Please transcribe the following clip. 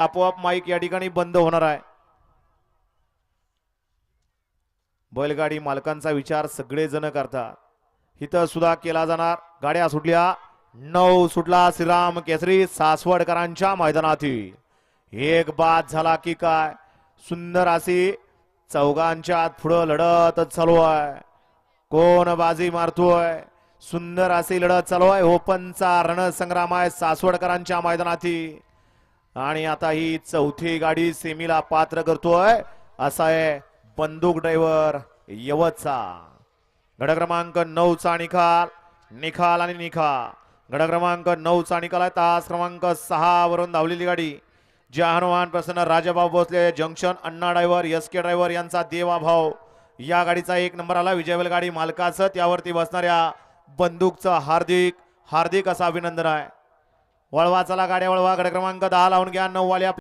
आपोआप माईक या ठिकाणी बंद होणार आहे. बैलगाडी मालकांचा विचार सगळेजण करतात. इथं सुद्धा केला जाणार. गाड्या सुटल्या. 9 सुटला श्रीराम केसरी सासवडकरांच्या मैदानातील. एक बाद झाला की काय सुंदर अशी चौघांच्या पुढं लढत चालू आहे. कोण बाजी मारतोय सुंदर अशी लढत चालू आहे. ओपनचा रणसंग्राम आहे सासवडकरांच्या मैदानातील. आणि आता ही चौथी गाडी सेमीला पात्र करतोय असा आहे बंदूक ड्रायव्हर यवतचा. गड क्रमांक 9 चा निखाल आणि गड क्रमांक 9 चा निकाल आहे. तास क्रमांक 6 वरून धावलेली गाडी जहानवान प्रसन्न राजाभाऊ भोसले जंक्शन अण्णा ड्रायव्हर SK ड्रायव्हर यांचा देवा भाऊ या गाडीचा 1 नंबर आला. विजयवेल गाडी मालकाचं त्यावरती बसणाऱ्या बंदूकचं हार्दिक हार्दिक असं अभिनंदन आहे. वळवा चला गाड्या वळवा. गड क्रमांक 10 लावून घ्या. 9 वाले